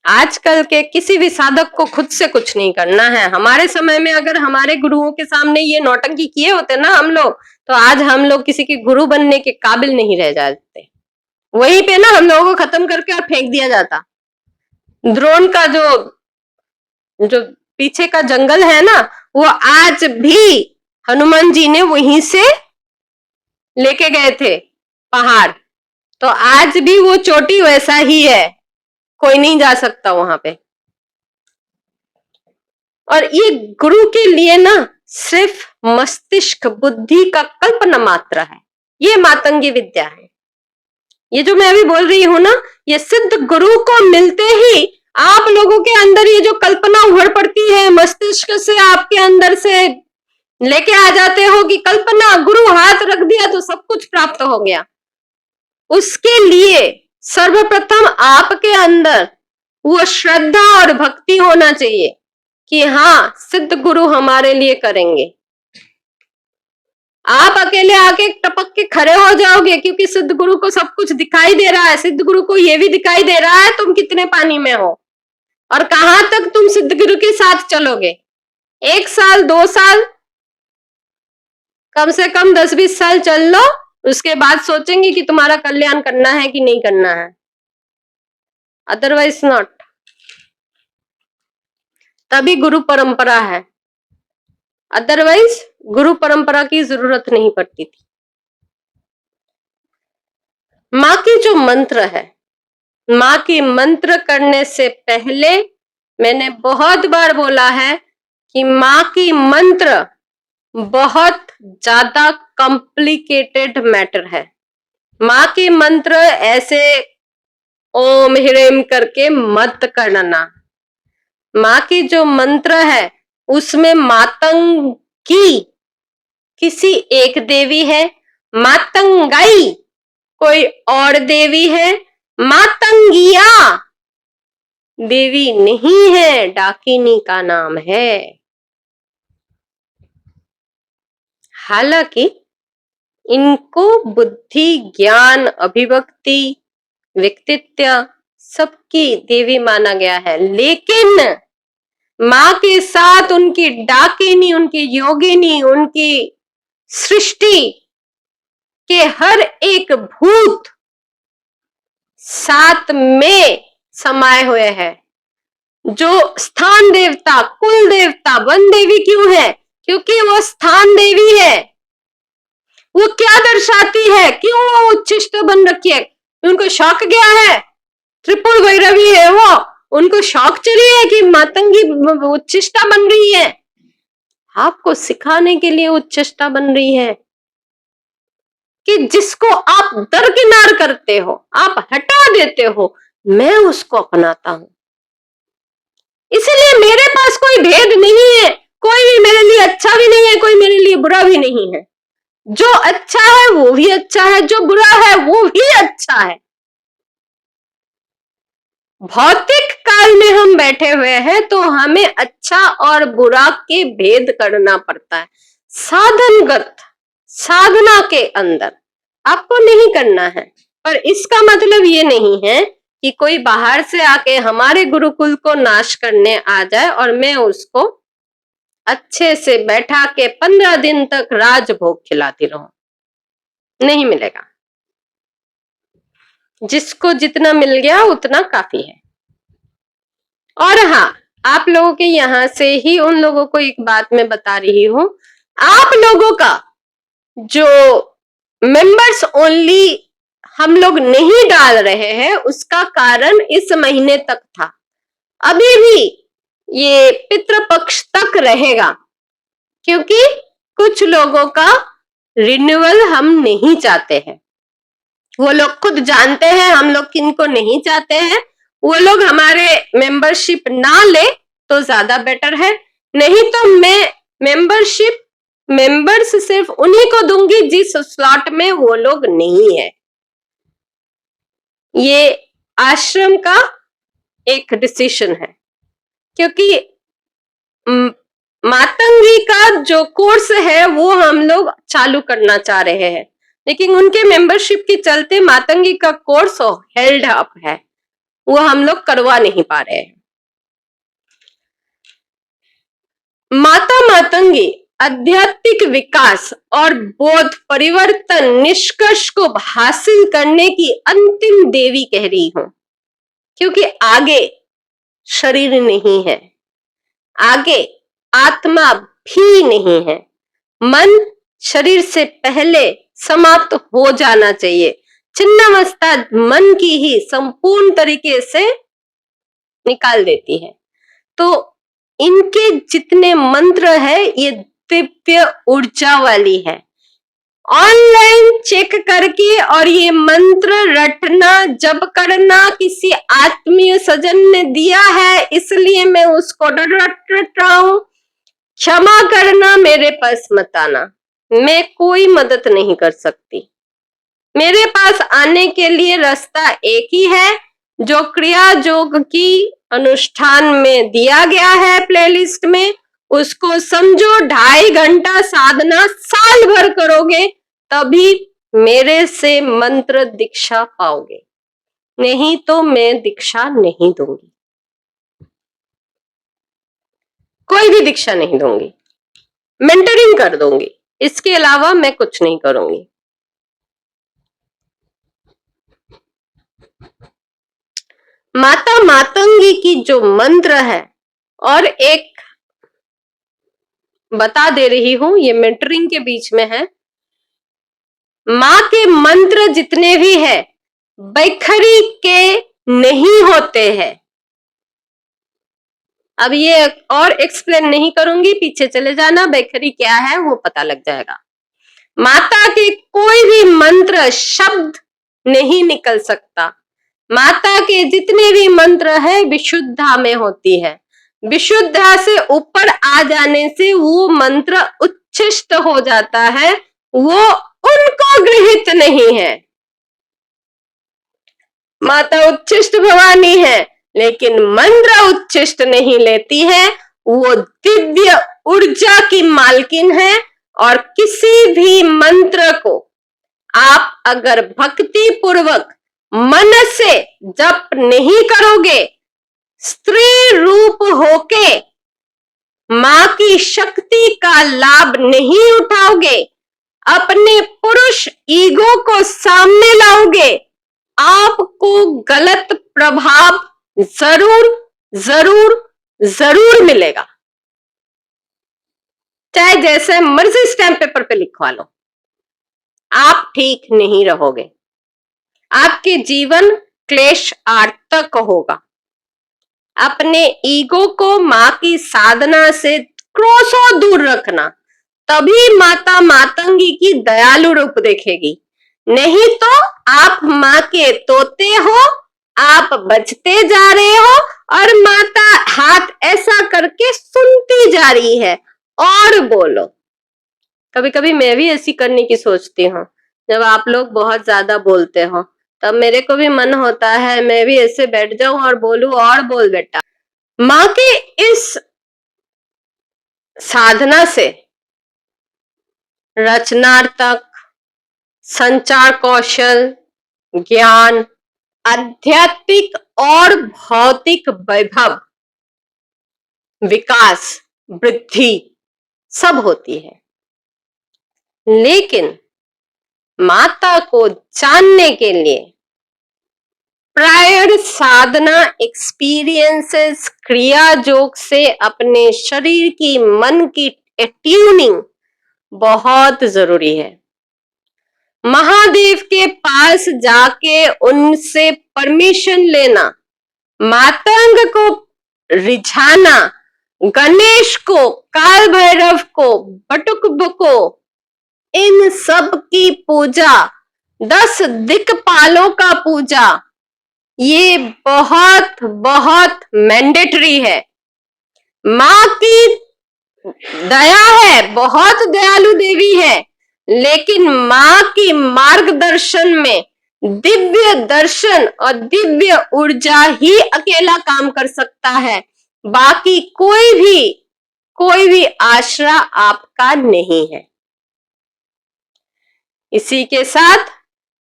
आजकल के किसी भी साधक को खुद से कुछ नहीं करना है। हमारे समय में अगर हमारे गुरुओं के सामने ये नौटंकी किए होते ना हम लोग, तो आज हम लोग किसी के गुरु बनने के काबिल नहीं रह जाते। वहीं पे ना हम लोगों को खत्म करके और फेंक दिया जाता। द्रोण का जो जो पीछे का जंगल है ना, वो आज भी हनुमान जी ने वहीं से लेके गए थे पहाड़, तो आज भी वो चोटी वैसा ही है, कोई नहीं जा सकता वहां पे। और ये गुरु के लिए ना सिर्फ मस्तिष्क बुद्धि का कल्पना मात्र है, ये मातंगी विद्या है। ये जो मैं अभी बोल रही हूं ना, ये सिद्ध गुरु को मिलते ही आप लोगों के अंदर ये जो कल्पना उभर पड़ती है, मस्तिष्क से आपके अंदर से लेके आ जाते हो कि कल्पना, गुरु हाथ रख दिया तो सब कुछ प्राप्त हो गया। उसके लिए सर्वप्रथम आपके अंदर वो श्रद्धा और भक्ति होना चाहिए कि हाँ, सिद्ध गुरु हमारे लिए करेंगे। आप अकेले आके टपक के खड़े हो जाओगे क्योंकि सिद्ध गुरु को सब कुछ दिखाई दे रहा है, सिद्ध गुरु को ये भी दिखाई दे रहा है तुम कितने पानी में हो और कहां तक तुम सिद्ध गुरु के साथ चलोगे। 1 साल 2 साल, कम से कम 10-20 साल चल लो, उसके बाद सोचेंगे कि तुम्हारा कल्याण करना है कि नहीं करना है, अदरवाइज नॉट। तभी गुरु परंपरा है, अदरवाइज गुरु परंपरा की जरूरत नहीं पड़ती थी। माँ की जो मंत्र है, माँ की मंत्र करने से पहले मैंने बहुत बार बोला है कि माँ की मंत्र बहुत ज्यादा कॉम्प्लिकेटेड मैटर है। माँ की मंत्र ऐसे ओम ह्रीम करके मत करना। माँ की जो मंत्र है उसमें मातंगी किसी एक देवी है, मातंगाई कोई और देवी है, मातंगिया देवी नहीं है, डाकिनी का नाम है। हालांकि इनको बुद्धि, ज्ञान, अभिव्यक्ति, व्यक्तित्व सबकी देवी माना गया है, लेकिन माँ के साथ उनकी डाकिनी, उनकी योगिनी, उनकी सृष्टि के हर एक भूत साथ में समाये हुए हैं। जो स्थान देवता, कुल देवता, वन देवी क्यों है? क्योंकि वो स्थान देवी है। वो क्या दर्शाती है? क्यों वो उच्छिष्ट बन रखी है? उनको शौक गया है, त्रिपुर भैरवी है वो, उनको शौक चली है कि मातंगी उच्छिष्टा बन रही है। आपको सिखाने के लिए उच्छिष्टा बन रही है कि जिसको आप दरकिनार करते हो, आप हटा देते हो, मैं उसको अपनाता हूं। इसलिए मेरे पास कोई भेद नहीं है, कोई भी मेरे लिए अच्छा भी नहीं है, कोई मेरे लिए बुरा भी नहीं है। जो अच्छा है वो भी अच्छा है, जो बुरा है वो भी अच्छा है। भौतिक काल में हम बैठे हुए हैं तो हमें अच्छा और बुरा के भेद करना पड़ता है। साधनगत, साधना के अंदर आपको नहीं करना है। पर इसका मतलब ये नहीं है कि कोई बाहर से आके हमारे गुरुकुल को नाश करने आ जाए और मैं उसको अच्छे से बैठा के 15 दिन तक राजभोग खिलाती रहूं। नहीं मिलेगा। जिसको जितना मिल गया उतना काफी है। और हाँ, आप लोगों के यहां से ही उन लोगों को एक बात मैं बता रही हूं, आप लोगों का जो मेंबर्स ओनली हम लोग नहीं डाल रहे हैं, उसका कारण इस महीने तक था। अभी भी ये पितृपक्ष तक रहेगा, क्योंकि कुछ लोगों का रिन्यूअल हम नहीं चाहते हैं। वो लोग खुद जानते हैं हम लोग किनको नहीं चाहते हैं। वो लोग हमारे मेंबरशिप ना ले तो ज्यादा बेटर है, नहीं तो मैं मेंबरशिप मेंबर्स सिर्फ उन्हीं को दूंगी जिस स्लॉट में वो लोग नहीं है। ये आश्रम का एक डिसीजन है, क्योंकि मातंगी का जो कोर्स है वो हम लोग चालू करना चाह रहे हैं, लेकिन उनके मेंबरशिप के चलते मातंगी का कोर्स हेल्ड अप है, वो हम लोग करवा नहीं पा रहे हैं। माता मातंगी आध्यात्मिक विकास और बोध परिवर्तन निष्कर्ष को हासिल करने की अंतिम देवी कह रही हूं, क्योंकि आगे शरीर नहीं है, आगे आत्मा भी नहीं है। मन शरीर से पहले समाप्त हो जाना चाहिए। छिन्नावस्था मन की ही संपूर्ण तरीके से निकाल देती है। तो इनके जितने मंत्र है ये दिव्य ऊर्जा वाली है। ऑनलाइन चेक करके और ये मंत्र रटना जप करना किसी आत्मीय सज्जन ने दिया है इसलिए मैं उसको रट रहा हूं, क्षमा करना, मेरे पास मत आना। मैं कोई मदद नहीं कर सकती। मेरे पास आने के लिए रास्ता एक ही है जो क्रिया योग की अनुष्ठान में दिया गया है प्लेलिस्ट में, उसको समझो। 2.5 घंटा साधना साल भर करोगे तभी मेरे से मंत्र दीक्षा पाओगे, नहीं तो मैं दीक्षा नहीं दूंगी, कोई भी दीक्षा नहीं दूंगी। मेंटरिंग कर दूंगी, इसके अलावा मैं कुछ नहीं करूंगी। माता मातंगी की जो मंत्र है, और एक बता दे रही हूं, ये मेंटरिंग के बीच में है। माँ के मंत्र जितने भी है बैखरी के नहीं होते हैं। अब ये और एक्सप्लेन नहीं करूंगी, पीछे चले जाना, बैखरी क्या है वो पता लग जाएगा। माता के कोई भी मंत्र शब्द नहीं निकल सकता। माता के जितने भी मंत्र है विशुद्धा में होती है। विशुद्धा से ऊपर आ जाने से वो मंत्र उच्छिष्ट हो जाता है, वो उनको गृहित नहीं है। माता उच्छिष्ट भवानी है लेकिन मंत्र उच्छिष्ट नहीं लेती है। वो दिव्य ऊर्जा की मालकिन है और किसी भी मंत्र को आप अगर भक्ति पूर्वक मन से जप नहीं करोगे, स्त्री रूप होके मां की शक्ति का लाभ नहीं उठाओगे, अपने पुरुष ईगो को सामने लाओगे, आपको गलत प्रभाव जरूर जरूर जरूर मिलेगा। चाहे जैसे मर्जी स्टैम्प पेपर पे लिखवा लो, आप ठीक नहीं रहोगे। आपके जीवन क्लेश आर्तक होगा। अपने ईगो को मां की साधना से क्रोशों दूर रखना, तभी माता मातंगी की दयालु रूप देखेगी। नहीं तो आप माँ के तोते हो, आप बचते जा रहे हो और माता हाथ ऐसा करके सुनती जा रही है। और बोलो, कभी कभी मैं भी ऐसी करने की सोचती हूँ। जब आप लोग बहुत ज्यादा बोलते हो तब मेरे को भी मन होता है मैं भी ऐसे बैठ जाऊं और बोलूं, और बोल बेटा। माँ के इस साधना से रचनात्मक संचार कौशल, ज्ञान, आध्यात्मिक और भौतिक वैभव, विकास, वृद्धि सब होती है। लेकिन माता को जानने के लिए प्रायर साधना एक्सपीरियंसेस, क्रिया योग से अपने शरीर की मन की ट्यूनिंग बहुत जरूरी है। महादेव के पास जाके उनसे परमिशन लेना, मातंग को रिझाना, गणेश को, काल भैरव को, बटुक को, इन सब की पूजा, 10 दिक्पालों का पूजा, ये बहुत बहुत मैंडेटरी है। माँ की दया है, बहुत दयालु देवी है, लेकिन माँ की मार्गदर्शन में दिव्य दर्शन और दिव्य ऊर्जा ही अकेला काम कर सकता है। बाकी कोई भी आश्रय आपका नहीं है। इसी के साथ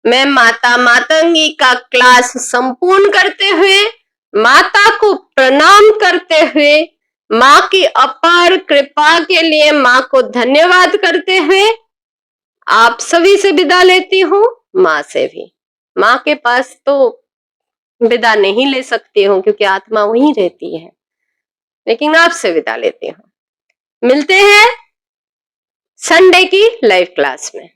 मैं माता मातंगी का क्लास संपूर्ण करते हुए, माता को प्रणाम करते हुए, माँ की अपार कृपा के लिए माँ को धन्यवाद करते हुए आप सभी से विदा लेती हूँ, माँ से भी। माँ के पास तो विदा नहीं ले सकती हूँ क्योंकि आत्मा वहीं रहती है। लेकिन आपसे विदा लेती हूँ। मिलते हैं संडे की लाइव क्लास में।